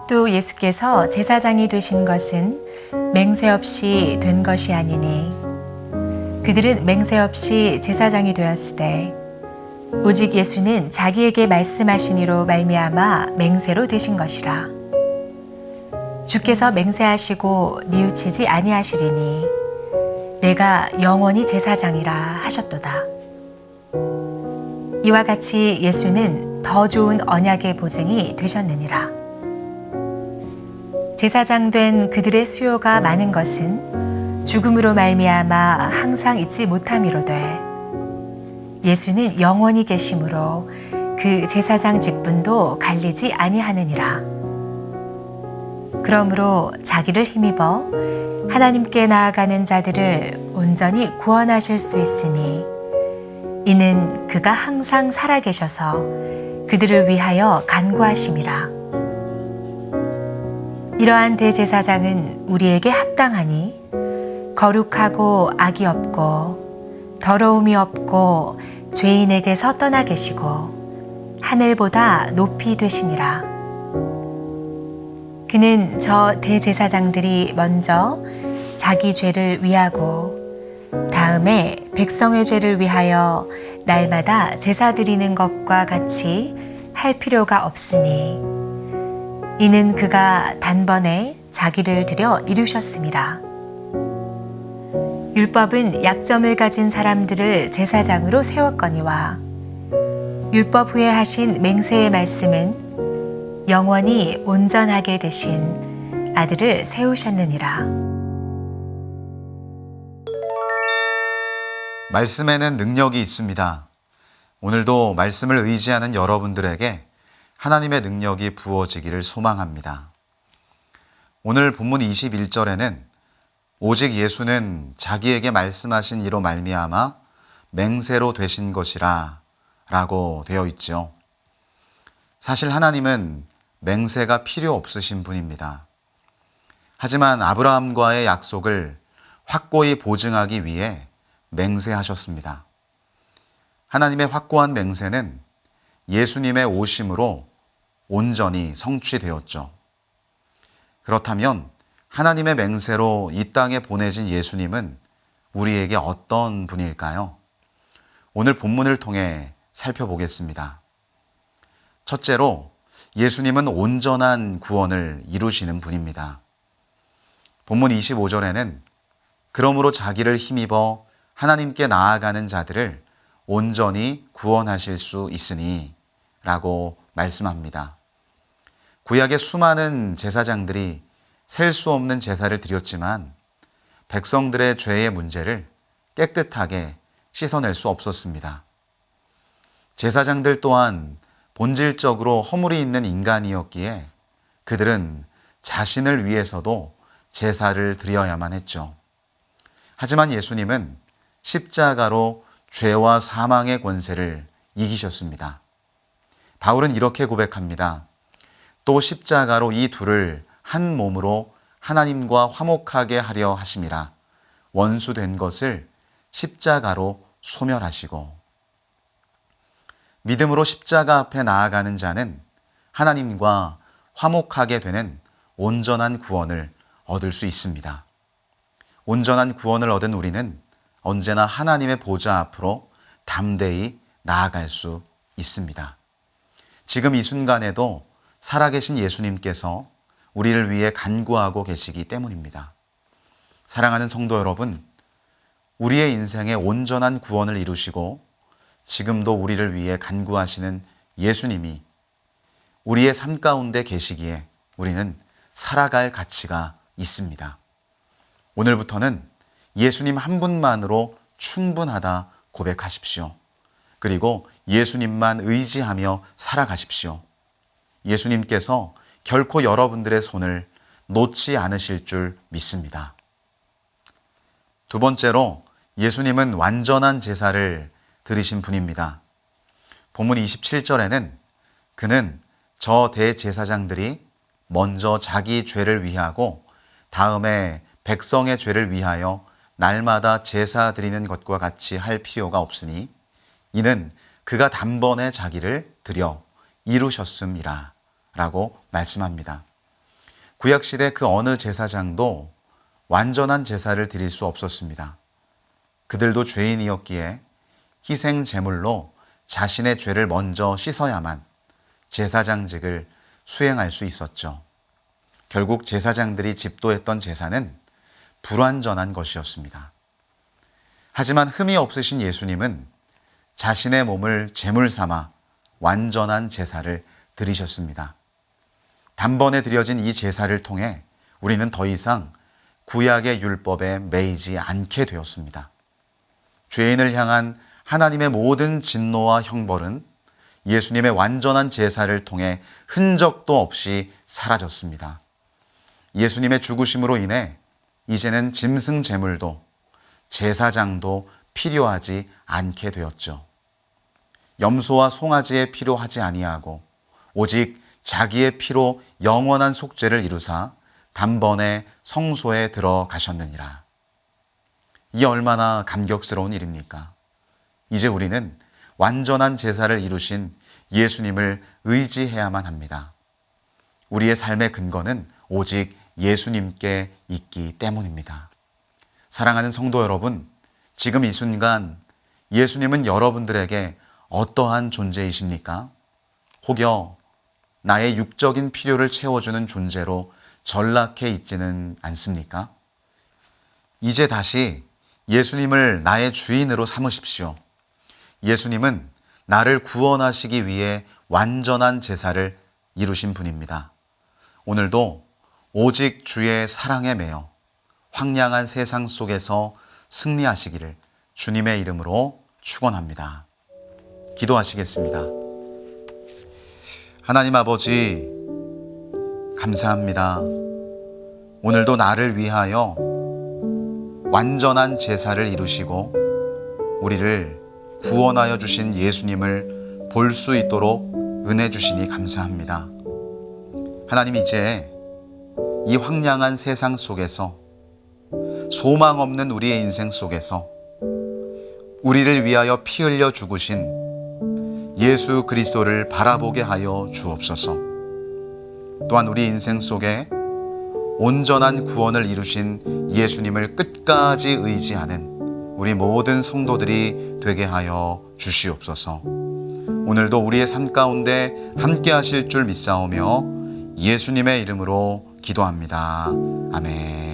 또 예수께서 제사장이 되신 것은 맹세 없이 된 것이 아니니 그들은 맹세 없이 제사장이 되었으되 오직 예수는 자기에게 말씀하시니로 말미암아 맹세로 되신 것이라. 주께서 맹세하시고 뉘우치지 아니하시리니 내가 영원히 제사장이라 하셨도다. 이와 같이 예수는 더 좋은 언약의 보증이 되셨느니라. 제사장 된 그들의 수요가 많은 것은 죽음으로 말미암아 항상 잊지 못함이로되 예수는 영원히 계심으로 그 제사장 직분도 갈리지 아니하느니라. 그러므로 자기를 힘입어 하나님께 나아가는 자들을 온전히 구원하실 수 있으니 이는 그가 항상 살아계셔서 그들을 위하여 간구하심이라. 이러한 대제사장은 우리에게 합당하니 거룩하고 악이 없고 더러움이 없고 죄인에게서 떠나 계시고 하늘보다 높이 되시니라. 그는 저 대제사장들이 먼저 자기 죄를 위하고 다음에 백성의 죄를 위하여 날마다 제사 드리는 것과 같이 할 필요가 없으니 이는 그가 단번에 자기를 들여 이루셨음이라. 율법은 약점을 가진 사람들을 제사장으로 세웠거니와 율법 후에 하신 맹세의 말씀은 영원히 온전하게 되신 아들을 세우셨느니라. 말씀에는 능력이 있습니다. 오늘도 말씀을 의지하는 여러분들에게 하나님의 능력이 부어지기를 소망합니다. 오늘 본문 21절에는 오직 예수는 자기에게 말씀하신 이로 말미암아 맹세로 되신 것이라 라고 되어 있죠. 사실 하나님은 맹세가 필요 없으신 분입니다. 하지만 아브라함과의 약속을 확고히 보증하기 위해 맹세하셨습니다. 하나님의 확고한 맹세는 예수님의 오심으로 온전히 성취되었죠. 그렇다면 하나님의 맹세로 이 땅에 보내진 예수님은 우리에게 어떤 분일까요? 오늘 본문을 통해 살펴보겠습니다. 첫째로 예수님은 온전한 구원을 이루시는 분입니다. 본문 25절에는 그러므로 자기를 힘입어 하나님께 나아가는 자들을 온전히 구원하실 수 있으니 라고 말씀합니다. 구약의 수많은 제사장들이 셀 수 없는 제사를 드렸지만 백성들의 죄의 문제를 깨끗하게 씻어낼 수 없었습니다. 제사장들 또한 본질적으로 허물이 있는 인간이었기에 그들은 자신을 위해서도 제사를 드려야만 했죠. 하지만 예수님은 십자가로 죄와 사망의 권세를 이기셨습니다. 바울은 이렇게 고백합니다. 또 십자가로 이 둘을 한 몸으로 하나님과 화목하게 하려 하심이라. 원수된 것을 십자가로 소멸하시고. 믿음으로 십자가 앞에 나아가는 자는 하나님과 화목하게 되는 온전한 구원을 얻을 수 있습니다. 온전한 구원을 얻은 우리는 언제나 하나님의 보좌 앞으로 담대히 나아갈 수 있습니다. 지금 이 순간에도 살아계신 예수님께서 우리를 위해 간구하고 계시기 때문입니다. 사랑하는 성도 여러분, 우리의 인생에 온전한 구원을 이루시고 지금도 우리를 위해 간구하시는 예수님이 우리의 삶 가운데 계시기에 우리는 살아갈 가치가 있습니다. 오늘부터는 예수님 한 분만으로 충분하다 고백하십시오. 그리고 예수님만 의지하며 살아가십시오. 예수님께서 결코 여러분들의 손을 놓지 않으실 줄 믿습니다. 두 번째로 예수님은 완전한 제사를 드리신 분입니다. 본문 27절에는 그는 저 대제사장들이 먼저 자기 죄를 위하고 다음에 백성의 죄를 위하여 날마다 제사 드리는 것과 같이 할 필요가 없으니 이는 그가 단번에 자기를 드려 이루셨음이라 라고 말씀합니다. 구약시대 그 어느 제사장도 완전한 제사를 드릴 수 없었습니다. 그들도 죄인이었기에 희생 제물로 자신의 죄를 먼저 씻어야만 제사장직을 수행할 수 있었죠. 결국 제사장들이 집도했던 제사는 불완전한 것이었습니다. 하지만 흠이 없으신 예수님은 자신의 몸을 제물 삼아 완전한 제사를 드리셨습니다. 단번에 드려진 이 제사를 통해 우리는 더 이상 구약의 율법에 매이지 않게 되었습니다. 죄인을 향한 하나님의 모든 진노와 형벌은 예수님의 완전한 제사를 통해 흔적도 없이 사라졌습니다. 예수님의 죽으심으로 인해 이제는 짐승 제물도 제사장도 필요하지 않게 되었죠. 염소와 송아지의 피로 하지 아니하고 오직 자기의 피로 영원한 속죄를 이루사 단번에 성소에 들어가셨느니라. 이 얼마나 감격스러운 일입니까? 이제 우리는 완전한 제사를 이루신 예수님을 의지해야만 합니다. 우리의 삶의 근거는 오직 예수님께 있기 때문입니다. 사랑하는 성도 여러분, 지금 이 순간 예수님은 여러분들에게 어떠한 존재이십니까? 혹여 나의 육적인 필요를 채워주는 존재로 전락해 있지는 않습니까? 이제 다시 예수님을 나의 주인으로 삼으십시오. 예수님은 나를 구원하시기 위해 완전한 제사를 이루신 분입니다. 오늘도 오직 주의 사랑에 매여 황량한 세상 속에서 승리하시기를 주님의 이름으로 축원합니다. 기도하시겠습니다. 하나님 아버지, 감사합니다. 오늘도 나를 위하여 완전한 제사를 이루시고 우리를 구원하여 주신 예수님을 볼 수 있도록 은혜 주시니 감사합니다. 하나님, 이제 이 황량한 세상 속에서 소망 없는 우리의 인생 속에서 우리를 위하여 피 흘려 죽으신 예수 그리스도를 바라보게 하여 주옵소서. 또한 우리 인생 속에 온전한 구원을 이루신 예수님을 끝까지 의지하는 우리 모든 성도들이 되게 하여 주시옵소서. 오늘도 우리의 삶 가운데 함께 하실 줄 믿사오며 예수님의 이름으로 기도합니다. 아멘.